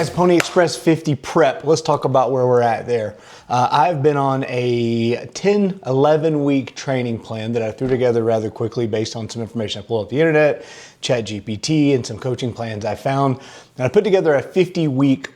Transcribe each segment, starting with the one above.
guys, Pony Express 50 prep. Let's talk about where we're at there. I've been on a 10, 11 week training plan that I threw together rather quickly based on some information I pulled off the internet, ChatGPT, and some coaching plans I found. And I put together a 50 week,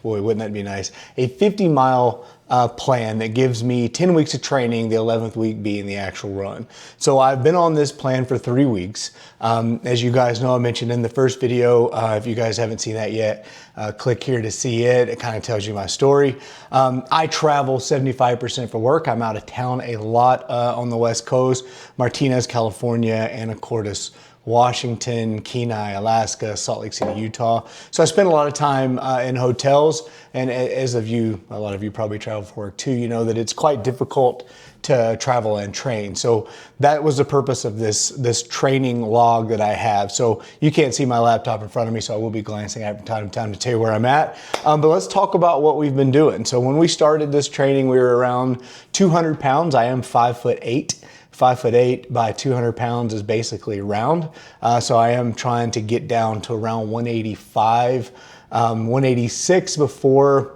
boy, wouldn't that be nice? A 50 mile plan that gives me 10 weeks of training, the 11th week being the actual run. So I've been on this plan for 3 weeks. As you guys know, I mentioned in the first video, if you guys haven't seen that yet, click here to see it. It kind of tells you my story. I travel 75% for work. I'm out of town a lot on the West Coast, Martinez, California, Anacortes, Washington, Kenai, Alaska, Salt Lake City, Utah. So I spend a lot of time in hotels, and as a lot of you probably travel for work too, you know that it's quite difficult to travel and train. So that was the purpose of this training log that I have. So you can't see my laptop in front of me, so I will be glancing at it from time to time to tell you where I'm at. But let's talk about what we've been doing. So when we started this training, we were around 200 pounds. I am 5'8". 5'8" by 200 pounds is basically round. So I am trying to get down to around 185, 186 before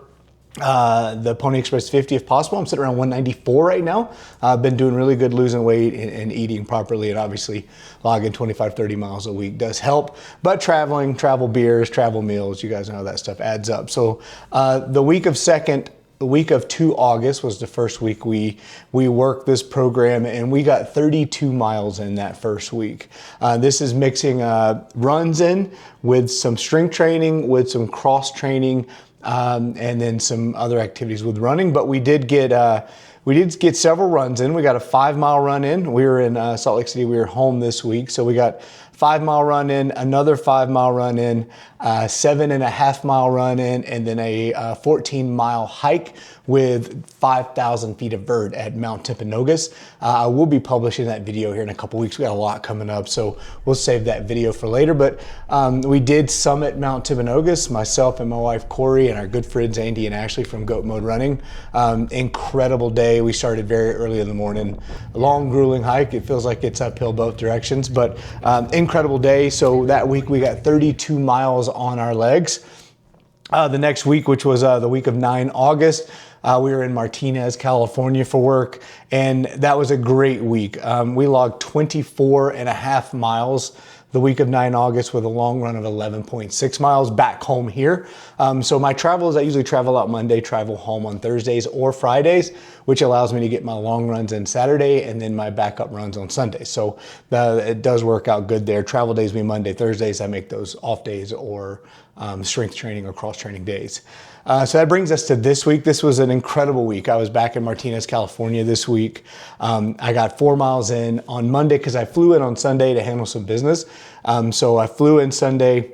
the Pony Express 50 if possible. I'm sitting around 194 right now. I've been doing really good losing weight and eating properly, and obviously logging 25, 30 miles a week does help. But traveling, travel beers, travel meals, you guys know how that stuff adds up. So the week of 2 August was the first week we worked this program, and we got 32 miles in that first week. This is mixing runs in with some strength training, with some cross training, and then some other activities with running. But we did get several runs in. We got a 5 mile run in. We were in Salt Lake City. We were home this week, so we got 5 mile run in, another 5 mile run in, 7.5 mile run in, and then a 14 mile hike with 5,000 feet of vert at Mount Timpanogos. I will be publishing that video here in a couple weeks. We got a lot coming up, so we'll save that video for later. But we did summit Mount Timpanogos, myself and my wife Corey and our good friends Andy and Ashley from Goat Mode Running. Incredible day. We started very early in the morning. A long, grueling hike. It feels like it's uphill both directions, but incredible day. So that week we got 32 miles on our legs. The next week, which was the week of 9 August, we were in Martinez, California for work, and that was a great week. We logged 24.5 miles the week of 9 August with a long run of 11.6 miles back home here. So my travels, I usually travel out Monday, travel home on Thursdays or Fridays, which allows me to get my long runs in Saturday and then my backup runs on Sunday. So it does work out good there. Travel days be Monday, Thursdays, I make those off days or strength training or cross training days. So that brings us to this week. This was an incredible week. I was back in Martinez, California this week. I got 4 miles in on Monday because I flew in on Sunday to handle some business. So I flew in Sunday.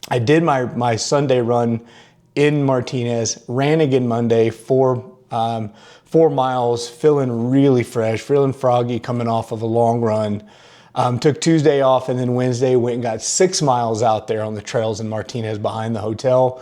I did my Sunday run in Martinez, ran again Monday, 4 miles, feeling really fresh, feeling froggy coming off of a long run. Took Tuesday off, and then Wednesday went and got 6 miles out there on the trails in Martinez behind the hotel.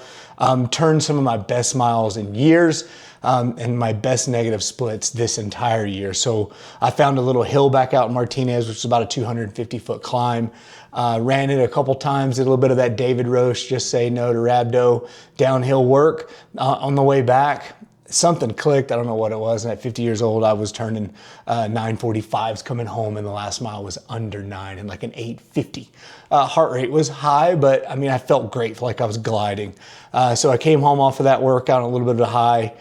Turned some of my best miles in years and my best negative splits this entire year. So I found a little hill back out in Martinez, which is about a 250 foot climb. Ran it a couple times, did a little bit of that David Roche, just say no to rhabdo downhill work. On the way back, something clicked. I don't know what it was. And at 50 years old, I was turning 9:45s coming home, and the last mile was under 9 and like an 8:50. Heart rate was high, but I mean, I felt great, like I was gliding. So I came home off of that workout on a little bit of a high,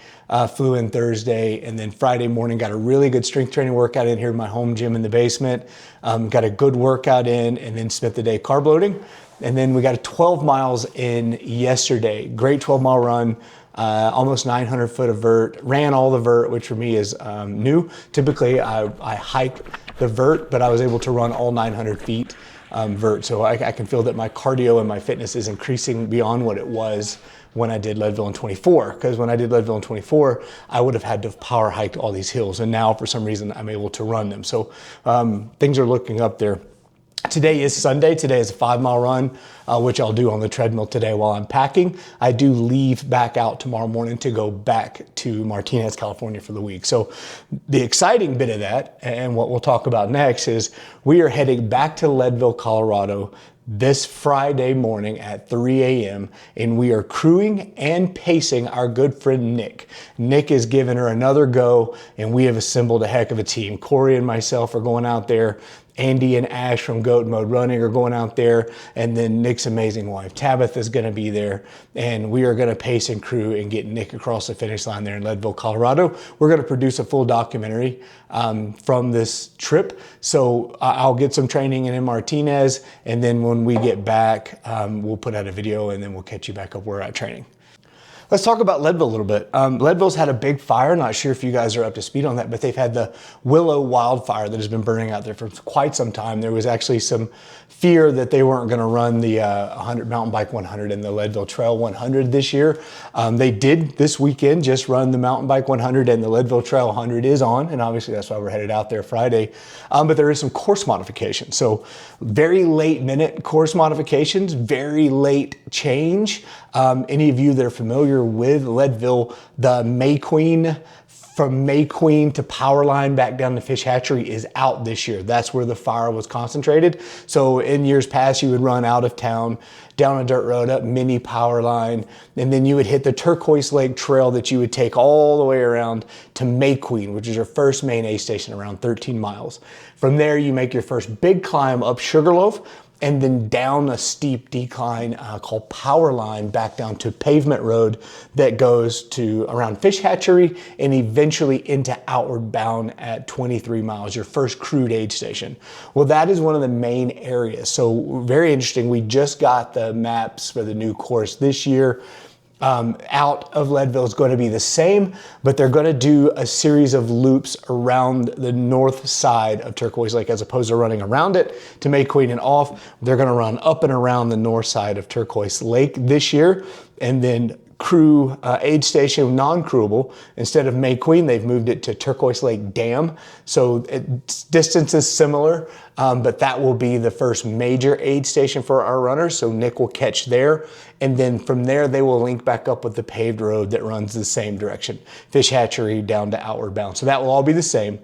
flew in Thursday, and then Friday morning got a really good strength training workout in here in my home gym in the basement. Got a good workout in, and then spent the day carb loading. And then we got a 12 miles in yesterday. Great 12 mile run. Almost 900 foot of vert, ran all the vert, which for me is new. Typically I hike the vert, but I was able to run all 900 feet vert. So I can feel that my cardio and my fitness is increasing beyond what it was when I did Leadville in 24. Because when I did Leadville in 24, I would have had to power hike all these hills. And now for some reason I'm able to run them. So things are looking up there. Today is Sunday. Today is a 5 mile run, which I'll do on the treadmill today while I'm packing. I do leave back out tomorrow morning to go back to Martinez, California for the week. So the exciting bit of that, and what we'll talk about next, is we are heading back to Leadville, Colorado this Friday morning at 3 a.m. and we are crewing and pacing our good friend Nick. Nick is giving her another go, and we have assembled a heck of a team. Corey and myself are going out there. Andy and Ash from Goat Mode Running are going out there, and then Nick's amazing wife Tabitha is going to be there, and we are going to pace and crew and get Nick across the finish line there in Leadville, Colorado. We're going to produce a full documentary from this trip, so I'll get some training in Martinez, and then when we get back, we'll put out a video, and then we'll catch you back up where we're at training. Let's talk about Leadville a little bit. Leadville's had a big fire. Not sure if you guys are up to speed on that, but they've had the Willow Wildfire that has been burning out there for quite some time. There was actually some fear that they weren't going to run the 100 mountain bike 100 and the Leadville Trail 100 this year. They did this weekend just run the mountain bike 100, and the Leadville Trail 100 is on, and obviously that's why we're headed out there Friday. But there is some course modification. So very late minute course modifications, very late change. Any of you that are familiar with Leadville, the May Queen, from May Queen to Powerline back down to Fish Hatchery is out this year. That's where the fire was concentrated. So in years past, you would run out of town, down a dirt road, up Mini Powerline, and then you would hit the Turquoise Lake Trail that you would take all the way around to May Queen, which is your first main aid station, around 13 miles. From there, you make your first big climb up Sugarloaf, and then down a steep decline called Powerline back down to Pavement Road that goes to around Fish Hatchery and eventually into Outward Bound at 23 miles, your first crewed aid station. Well, that is one of the main areas. So very interesting. We just got the maps for the new course this year. Out of Leadville is going to be the same, but they're going to do a series of loops around the north side of Turquoise Lake as opposed to running around it to May Queen and off. They're going to run up and around the north side of Turquoise Lake this year, and then crew aid station non-crewable. Instead of May Queen, they've moved it to Turquoise Lake Dam. So distance is similar, but that will be the first major aid station for our runners. So Nick will catch there. And then from there, they will link back up with the paved road that runs the same direction, Fish Hatchery down to Outward Bound. So that will all be the same.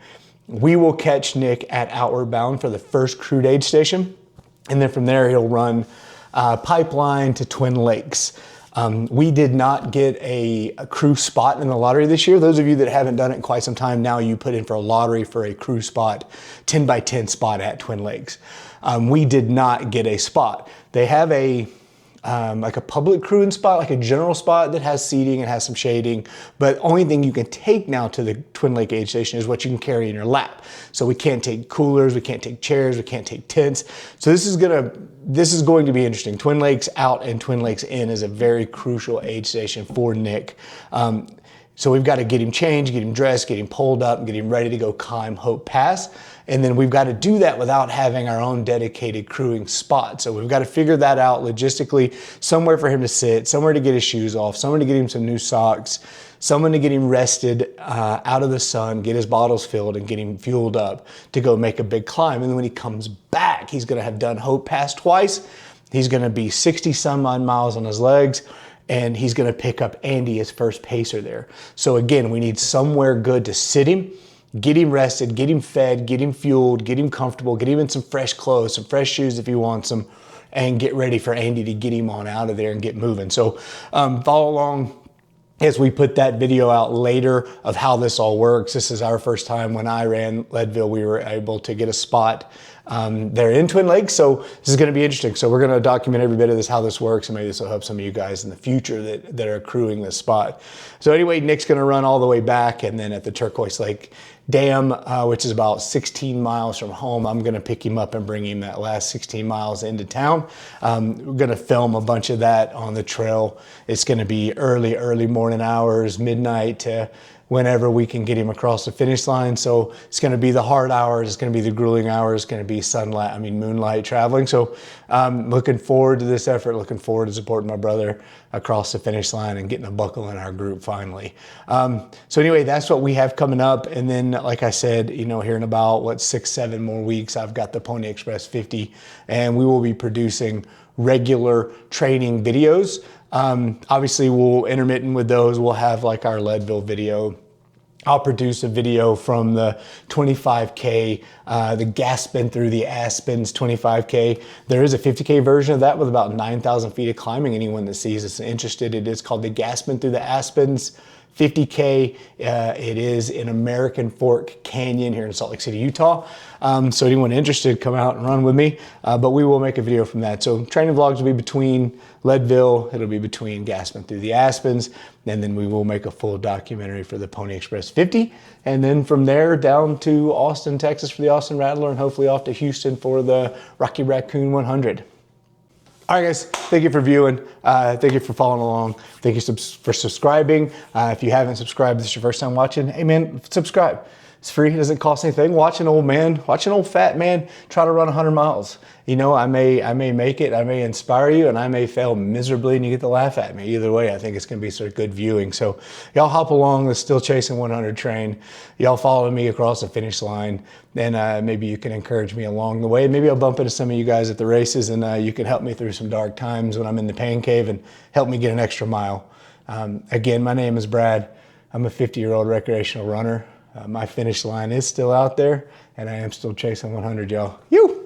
We will catch Nick at Outward Bound for the first crewed aid station. And then from there, he'll run pipeline to Twin Lakes. We did not get a crew spot in the lottery this year. Those of you that haven't done it in quite some time, now you put in for a lottery for a crew spot, 10 by 10 spot at Twin Lakes. We did not get a spot. They have like a public crewing spot, like a general spot that has seating and has some shading, but only thing you can take now to the Twin Lake aid station is what you can carry in your lap. So we can't take coolers, we can't take chairs, we can't take tents. So this is going to be interesting. Twin Lakes out and Twin Lakes in is a very crucial aid station for Nick. So we've got to get him changed, get him dressed, get him pulled up, get him ready to go climb Hope Pass. And then we've got to do that without having our own dedicated crewing spot. So we've got to figure that out logistically, somewhere for him to sit, somewhere to get his shoes off, somewhere to get him some new socks, someone to get him rested out of the sun, get his bottles filled and get him fueled up to go make a big climb. And then when he comes back, he's going to have done Hope Pass twice. He's going to be 60 some odd miles on his legs, and he's going to pick up Andy, his first pacer there. So again, we need somewhere good to sit him, get him rested, get him fed, get him fueled, get him comfortable, get him in some fresh clothes, some fresh shoes if he wants them, and get ready for Andy to get him on out of there and get moving. So follow along as we put that video out later of how this all works. This is our first time. When I ran Leadville, we were able to get a spot there in Twin Lakes. So this is going to be interesting. So we're going to document every bit of this, how this works, and maybe this will help some of you guys in the future that are crewing this spot. So anyway, Nick's going to run all the way back, and then at the Turquoise Lake Dam, which is about 16 miles from home, I'm going to pick him up and bring him that last 16 miles into town. We're going to film a bunch of that on the trail. It's going to be early morning hours, midnight to whenever we can get him across the finish line. So it's going to be the hard hours, it's going to be the grueling hours, it's going to be moonlight traveling. So looking forward to this effort, looking forward to supporting my brother across the finish line and getting a buckle in our group finally. So anyway, that's what we have coming up. And then, like I said, here in about 6-7 more weeks, I've got the Pony Express 50, and we will be producing regular training videos. Obviously we'll intermittent with those. We'll have like our Leadville video I'll produce a video from the 25K, the Gaspin through the Aspens 25K. There is a 50K version of that with about 9,000 feet of climbing. Anyone that sees is interested, it is called the Gaspin through the Aspens 50K. It is in American Fork Canyon here in Salt Lake City, Utah. So anyone interested, come out and run with me. But we will make a video from that. So training vlogs will be between Leadville, it'll be between Gaspin through the Aspens, and then we will make a full documentary for the Pony Express 50. And then from there down to Austin, Texas for the Austin Rattler, and hopefully off to Houston for the Rocky Raccoon 100. All right, guys, thank you for viewing. Thank you for following along. Thank you for subscribing. If you haven't subscribed, this is your first time watching, hey man, subscribe. It's free, it doesn't cost anything. Watch an old fat man try to run 100 miles. You know, I may make it, I may inspire you, and I may fail miserably and you get to laugh at me. Either way, I think it's gonna be sort of good viewing. So y'all hop along the Still Chasing 100 train. Y'all follow me across the finish line, and maybe you can encourage me along the way. Maybe I'll bump into some of you guys at the races, and you can help me through some dark times when I'm in the pain cave and help me get an extra mile. Again, my name is Brad. I'm a 50-year-old recreational runner. My finish line is still out there, and I am still chasing 100, y'all. You.